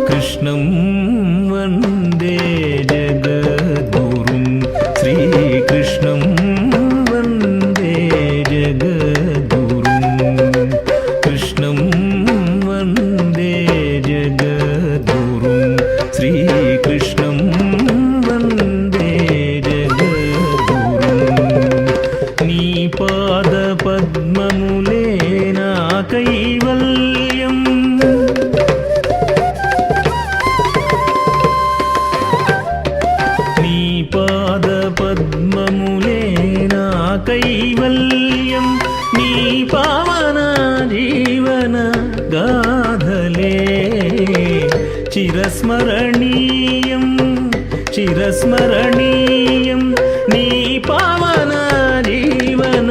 కృష్ణం వందే జగద్గురుం శ్రీకృష్ణం వందే జగద్గురుం కృష్ణం వందే జగద్గురుం శ్రీకృష్ణం వందే జగద్గురుం నీ పాద పద్మములే నా కైవల్యం పద్మములే నా కైవల్యం నీ పావన జీవన గాథలే చిరస్మరణీయం చిరస్మరణీయం నీ పావన జీవన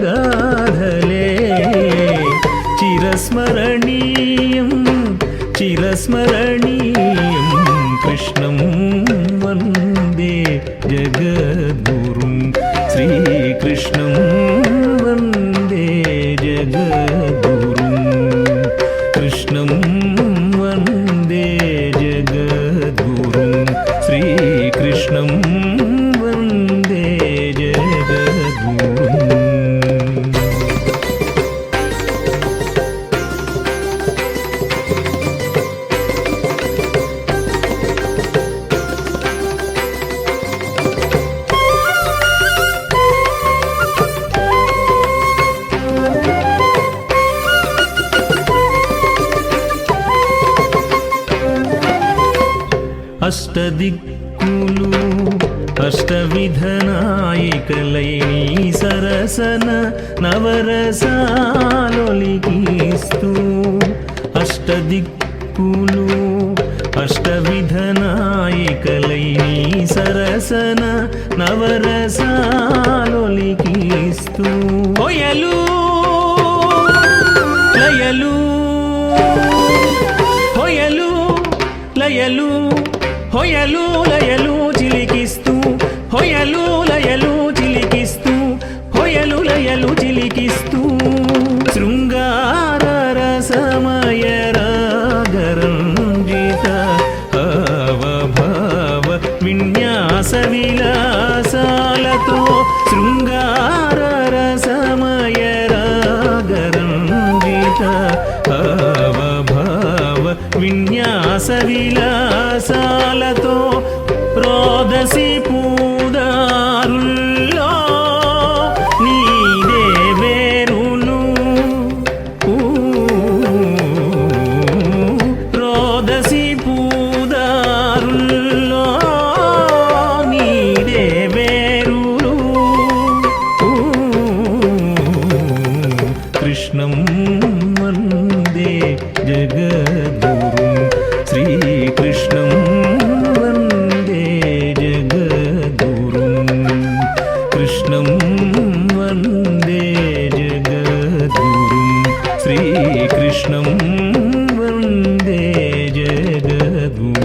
గాథలే చిరస్మరణీయం చిరస్మరణీయం కృష్ణం వందే జగద్గురుం శ్రీకృష్ణం వందే జగద్గురుం కృష్ణం వందే జగద్గురుం శ్రీకృష్ణం వందే జగద్గురుం అష్టదిక్కులు అష్టవిధనాయికలై నీ సరసన నవరసాలొలికిస్తూ అష్టదిక్కులు అష్టవిధనాయికలై నీ సరసన నవరసాలొలికిస్తూ హొయలు లయలు హొయలు లయలు హొయలు లయలు చిలికిస్తూ హొయలు లయలు చిలికిస్తూ హొయలు లయలు చిలికిస్తూ శృంగార రసమయ రాగరంజిత అవభావ విన్యాస విలాసాలతో శృంగార రసమయ రాగరంజిత అవభావ విన్యాస విలాసాలతో రోదసి పూదారుల్లో నీదే వేరును రోదసి పూదారుల్లో నీదే వేరును కృష్ణం వందే జగద్గురుం శ్రీకృష్ణం వందే జగద్గురుం కృష్ణం వందే జగద్గురుం శ్రీకృష్ణం వందే జగద్గురుం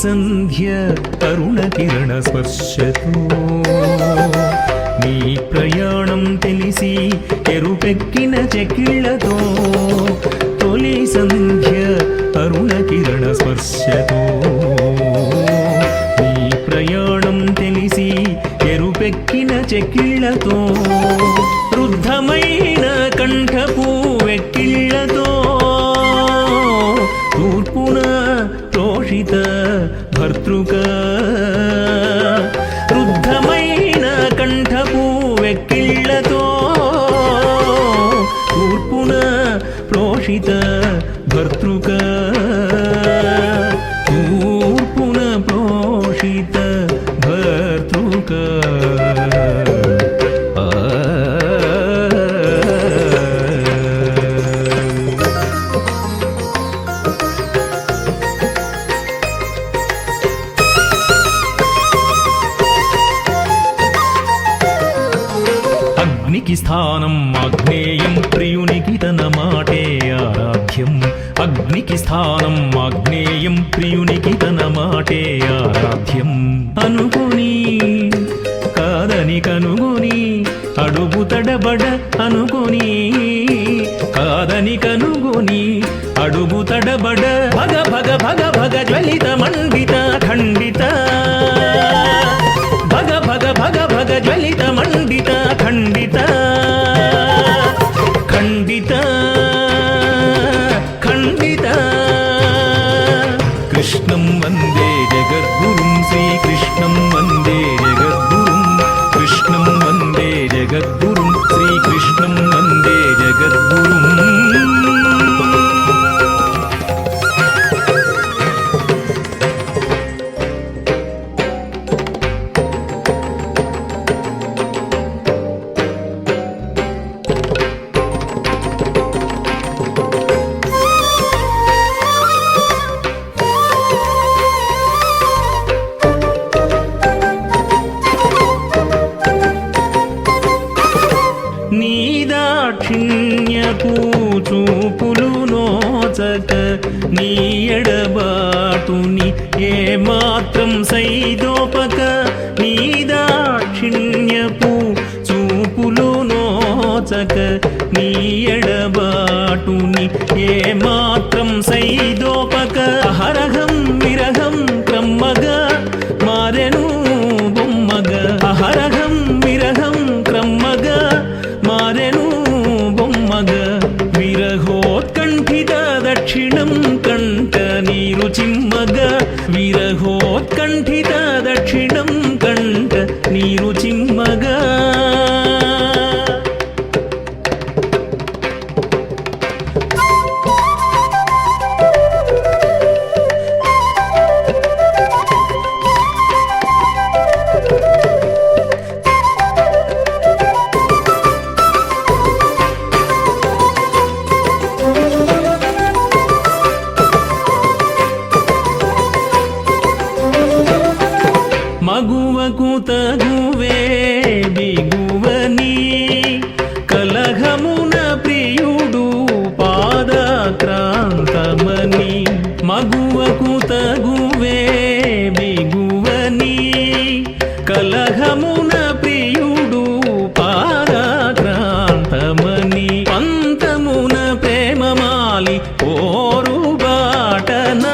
సంధ్య అరుణ కిరణ స్పర్శతో నీ ప్రయాణం తెలిసి ఎరుపెక్కిన చెక్కిళ్లతో తొలి సంధ్య అరుణ కిరణ స్పర్శతో నీ ప్రయాణం తెలిసి ఎరుపెక్కిన చెక్కిళ్లతో రుద్ధమైన కంఠపు వెక్కిళ్లతో తూర్పున ప్రోషిత భర్తృక రుద్ధమైన కంఠపు వెక్కిళ్లతో తూర్పున ప్రోషిత భర్తృక తూర్పున ప్రోషిత భర్తృక స్థానం ఆగ్నేయం ప్రియునికి తన మాటే ఆరాధ్యం. అగ్నికి స్థానం ఆగ్నేయం ప్రియునికి తన మాటే ఆరాధ్యం. అనుకుని కాదని కనుగొని అడుగు తడబడ అనుకుని కాదని కనుగొని అడుగు తడబడ భగ భగ భగ భగ జ్వలిత మండిత ఖండిత భగ భగ భగ భగ జ్వలిత మండిత ఖండిత ఖండిత ఖండిత. కృష్ణం వందే జగద్గురుం శ్రీకృష్ణం వందే జగద్గురుం కృష్ణం వందే జగద్గురుం శ్రీకృష్ణం వందే జగద్గురుం. నీదాక్షిణ్యపు చూపులు నోచక నీ ఎడబాటుని ఏమాత్రం సైదోపక నీదాక్షిణ్యపు చూపులు నోచక నీ ఎడబాటుని ఏమాత్రం సైదోపక అహరహం విరహం క్రమ్మగా మారెను బొమ్మగా అహరహం విరహం క్రమ్మగా మారెను బొమ్మగా విరహోత్కంఠిత దక్షిణం కంట నీరు చిమ్మగా విరహోత్కంఠిత దక్షిణం కంట నీరు చిమ్మగా. మగువకు తగువే బిగువని కలహమున ప్రియుడు పాదక్రాంతమని మగువకు తగువే బిగువని కలహమున ప్రియుడు పాదక్రాంతమని పంతమున ప్రేమమాలి పోరు బాటన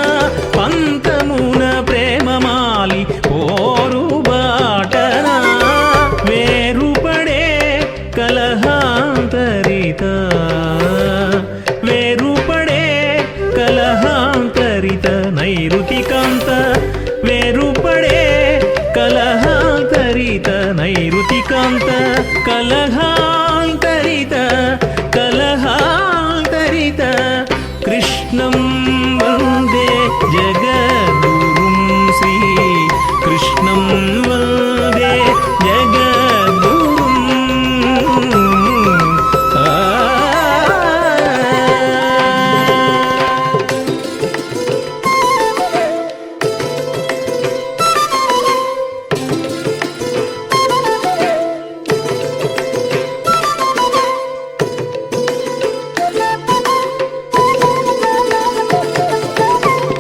పంతమున ప్రేమమాలి పోరు బాటన వేరుపడే కలహాంతరిత వేరుపడే కలహాంతరిత నైరుతికాంత వేరుపడే కలహాంతరిత నైరుతికాంత కలహాంతరిత కలహాంతరిత. కృష్ణం వందే జగద్గురుం శ్రీ కృష్ణం వందే జగద్గురుం.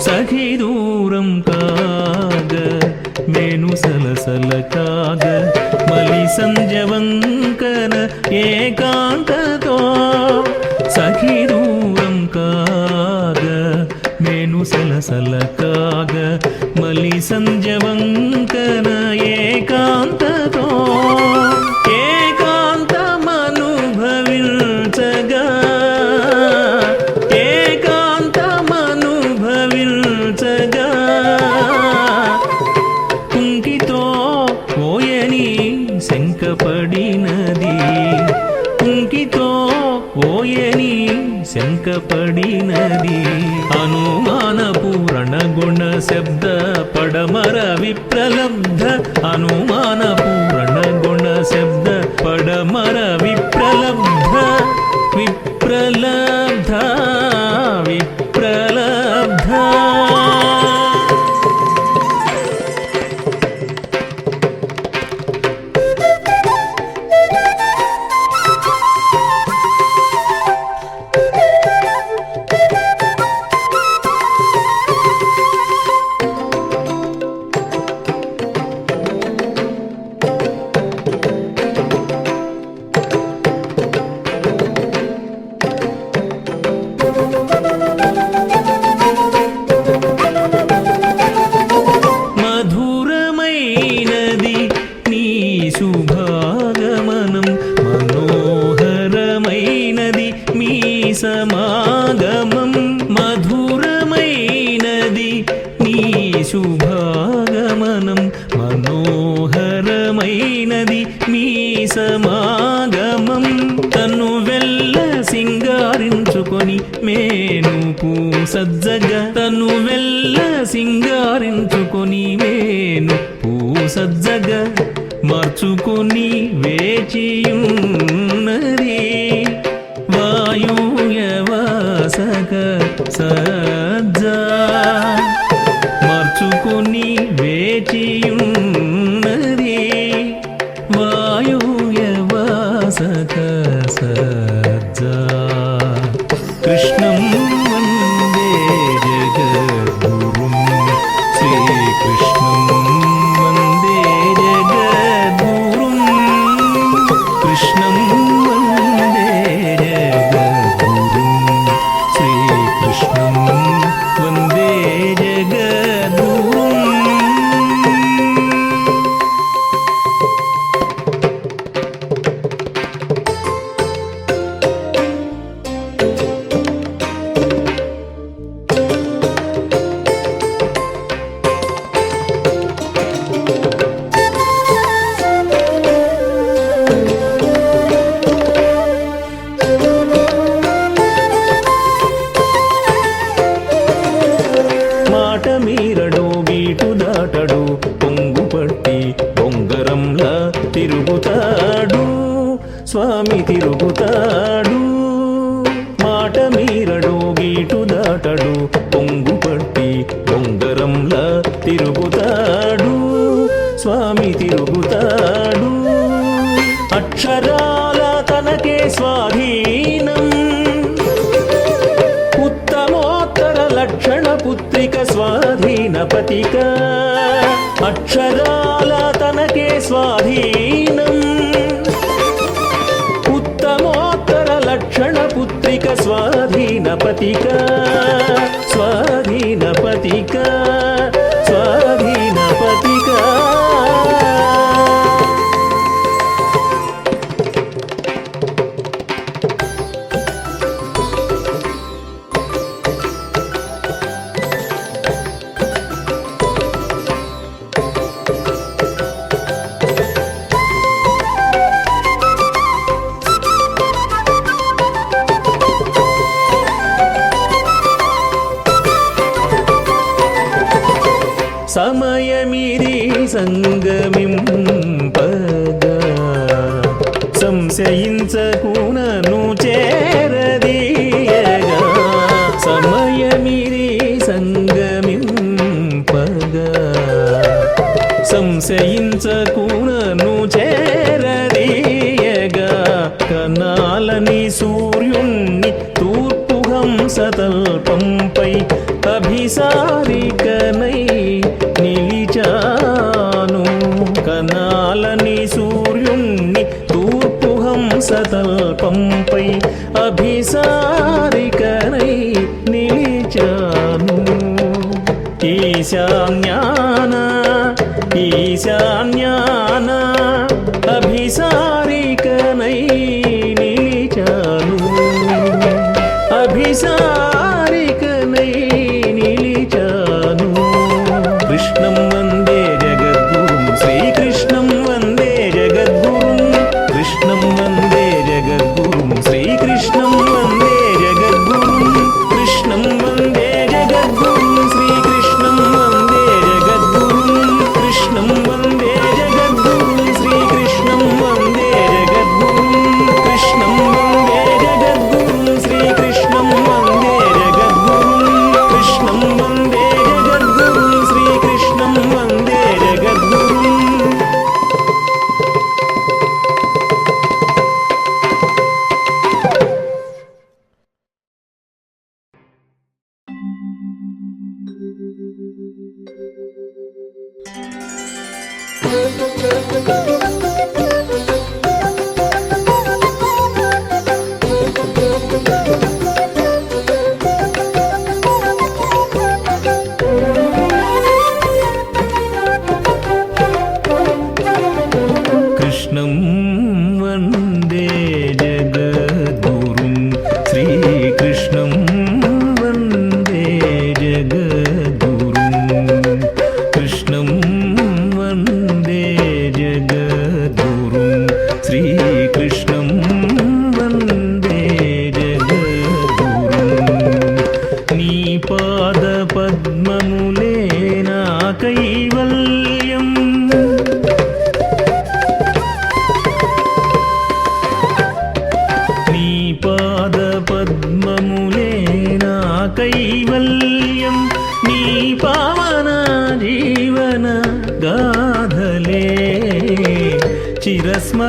సఖి దూరం కాగ మేను సలసల కాగ మలి సంజవంకన ఏకాంతతో సఖి దూరం కాగ మేను సలసల కాగ మలి సంజవంకన ఏకాంతతో ఏకాంతమనుభవించగా ఏకాంతమనుభవించగా కుంకితో ఓయని శంకపడినది కుంకితో ఓయని శంకపడినది అనుమాన పూరణ గుణ శబ్ద పడమర విప్రలబ్ధ అనుమాన పూరణ గుణ శబ్ద పడమర విప్రలబ్ధ విప్రలబ్ధ విప్రలబ్ధ. సమాగమం మధురమైనది నీ శుభాగమనం మనోహరమైనది మీ సమాగమం తను వెల్ల సింగారించుకొని మేను పూసజ్జగ తను వెల్ల సింగారించుకొని మేను పూసజ్జగ మార్చుకొని వేచియున్నది వాయుయవాసక సజ్జా మార్చుకొని వేచియున్నది వాయుయవాసక సజ్జా కృష్ణం వందే జగద్గురుం శ్రీకృష్ణం వందే జగద్గురుం కృష్ణం వందే జగద్గురుం శ్రీకృష్ణం వందే జగద్గురుం మాట మీరడు బీటు దాటడు పొంగు పట్టి బొంగరంలా తిరుగుతాడు స్వామి తిరుగుతాడు మాట మీరడు గీటు దాటడు పొంగు పట్టి బొంగరంలా తిరుగుతాడు స్వామి తిరుగుతాడు అక్షరాల తనకే స్వాధీనం ఉత్తమోత్తర లక్షణ పుత్రిక స్వాధీన పతిక అక్షరాల తనకే స్వాధీనం ఉత్తమోత్తర లక్షణ పుత్రిక స్వాధీన పతిక స్వాధీన పతిక స్వాధీన పతిక సమయమిది సంగమింపగా సంశయించకునను చేరదీయగా సమయమిది సంగమింపగా సంశయించకునను చేరదీయగా కనాలని సూర్యుణ్ణి తూర్పు హంసతల్పంపై అభిసారికనై నిలిచాను కనాలని సూర్యుణ్ణి తూర్పు హంసతల్పంపై అభిసారికనై నిలిచాను ఈశాన్యాన ఈశాన్యాన అభిసారికనై నిలిచాను అభిసారికనై నిలిచాను కృష్ణం వందే జగద్గురుం శ్రీకృష్ణం వందే జగద్గురుం కృష్ణం వందే జగద్గురుం శ్రీకృష్ణం వందే జగద్గురుం కృష్ణం వందే జగద్గురుం శ్రీకృష్ణం వందే జగద్గురుం కృష్ణం వందే జగద్గురుం శ్రీకృష్ణం వందే జగద్గురుం కృష్ణం వందే జగద్గురుం శ్రీకృష్ణం వందే జగద్గురుం కృష్ణం వందే జగద్గురుం శ్రీకృష్ణం వందే జగద్గురుం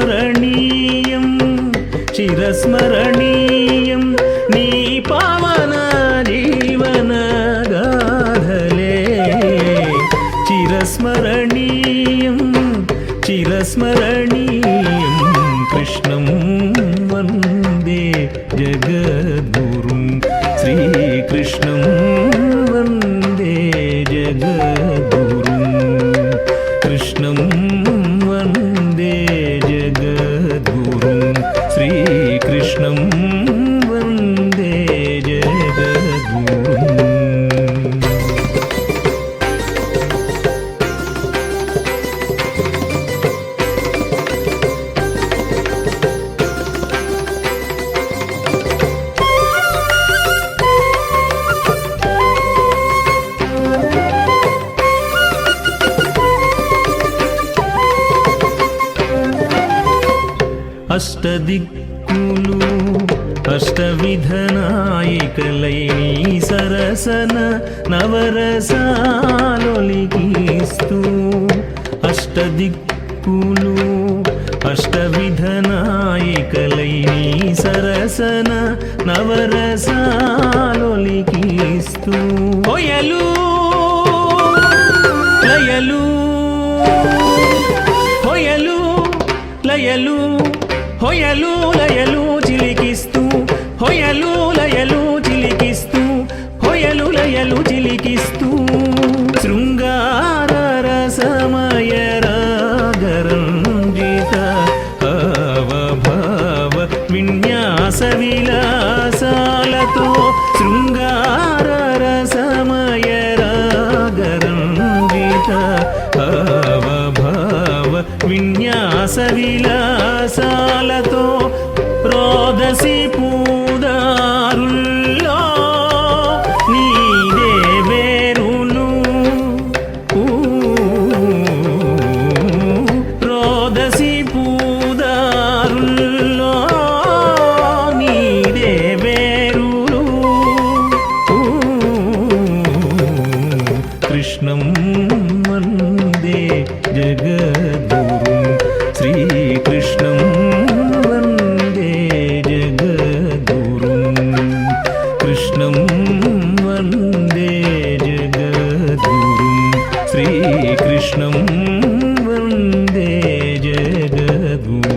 చిరస్మరణీయం చిరస్మరణీయం నీ పావన జీవన గాథలే చిరస్మరణీయం చిరస్మరణీయం కృష్ణం వందే జగద్గురుం శ్రీకృష్ణం వందే జగద్గురుం కృష్ణం వందే జగద్గురుం శ్రీకృష్ణం వందే జగద్గురుం. అష్టదిక్కులు అష్టవిధనాయికలై నీ సరసన నవరసాలొలికిస్తూ అష్టదిక్కులు అష్టవిధనాయికలై నీ సరసన నవరసాలొలికిస్తూ హొయలు లయలు హొయలు లయలు హొయలు లయలు చిలికిస్తూ హొయలు లయలు చిలికిస్తూ హొయలు లయలు చిలికిస్తూ శృంగార రసమయ రాగరంజిత అవభావ విన్యాస విలాసాలతో శృంగార రసమయ రాగరంజిత అవభావ విన్యాస విలాసాలతో రోదసి పూదారుల్లో నీదే వేరును రోదసి పూదారుల్లో నీదే వేరును కృష్ణం వందే జగద్గురుం శ్రీకృష్ణం వందే జగద్గురుం కృష్ణం వందే జగద్గురుం శ్రీకృష్ణం వందే జగద్గురుం.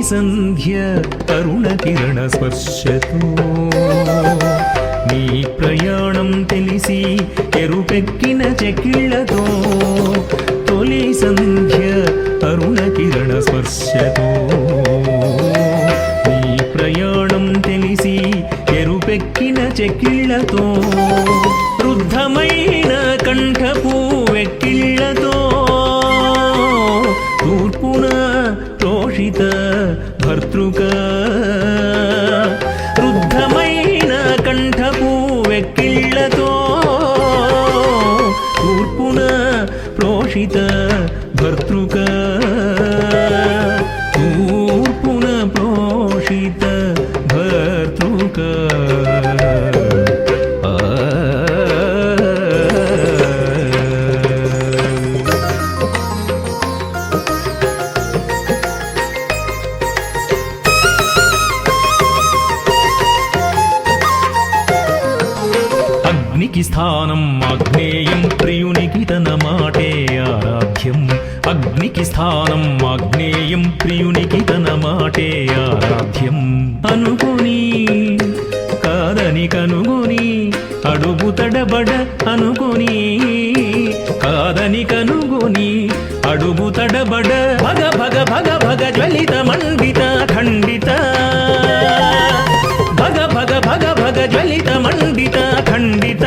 సంధ్య అరుణ కిరణ స్పర్శతో నీ ప్రయాణం తెలిసి ఎరుపెక్కిన చెక్కిళ్లతో తొలి సంధ్య అరుణ కిరణ స్పర్శతో నీ ప్రయాణం తెలిసి ఎరుపెక్కిన చెక్కిళ్లతో రుద్ధమైన కంఠపు వెక్కిళ్లతో తూర్పున రోషిత భర్తృక రుద్ధమైన కంఠపు వెక్కిళ్లతో తూర్పున ప్రోషిత భర్తృక తూర్పున ప్రోషిత భర్తృక అగ్నికి స్థానం ఆగ్నేయం ప్రియునికి తన మాటే ఆరాధ్యం అగ్నికి స్థానం ఆగ్నేయం ప్రియునికి తన మాటే ఆరాధ్యం అనుకుని కాదని కనుగొని అడుగు తడబడ అనుకుని కాదని కనుగొని అడుగు తడబడ భగ భగ భగ భగ జ్వలిత మండిత ఖండిత భగ భగ భగ భగ జ్వలిత మండిత ఖండిత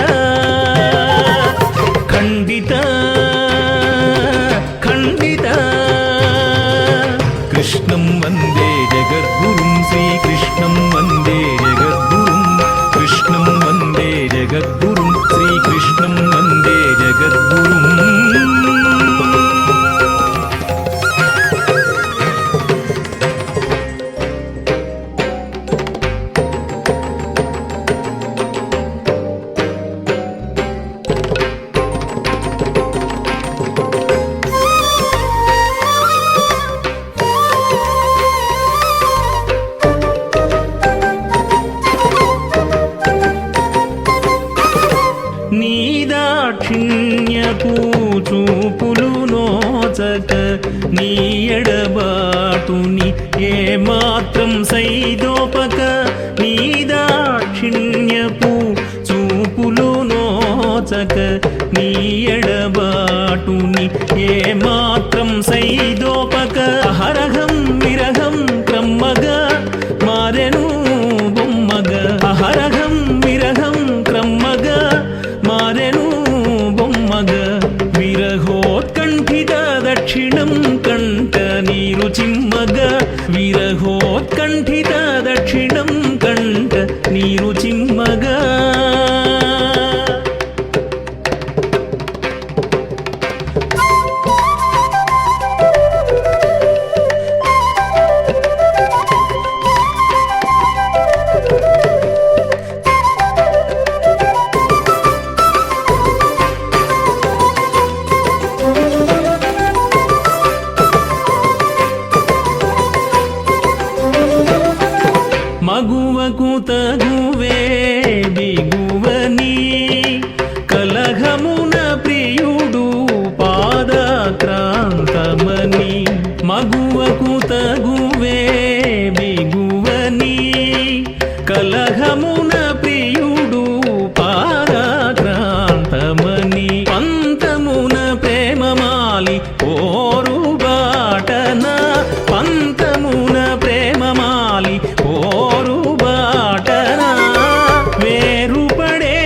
ఖండిత ఖండిత కృష్ణం వందే జగద్గురుం శ్రీకృష్ణం వందే జగద్గురుం కృష్ణం వందే జగద్గురుం శ్రీకృష్ణం వందే జగద్గురుం. దాక్షిణ్యపు చూపులు నోచక నీ ఎడబాటుని ఏమాత్రం సైదోపక నీ దాక్షిణ్యపు చూపులు నోచక నీ ఎడబాటుని ఏమాత్రం సైదోపక అహరహం విరహం క్రమ్మగా మారెను బొమ్మగా అహరహం విరహం క్రమ్మగా మారెను బొమ్మగా విరహోత్కంఠిత దక్షిణం కంట నీరు చిమ్మగా విరహోత్కంఠిత దక్షిణం కంట నీరు చిమ్మగా మగువకు తగువే బిగువని కలహమున ప్రియుడు పాదక్రాంతమని మగువకు తగువే బిగువని కలహమున ప్రియుడు పాదక్రాంతమని పంతమున ప్రేమమాలి ఓరు బాటన పంతమున ప్రేమమాలి ఓరు బాటన వేరుపడే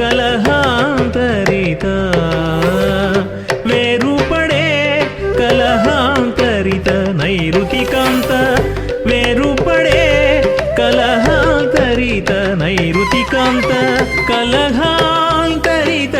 కలహాంతరిత వేరుపడే కలహాంతరిత నైరుతికాంత వేరుపడే కలహాంతరిత నైరుతికాంత కలహాంతరిత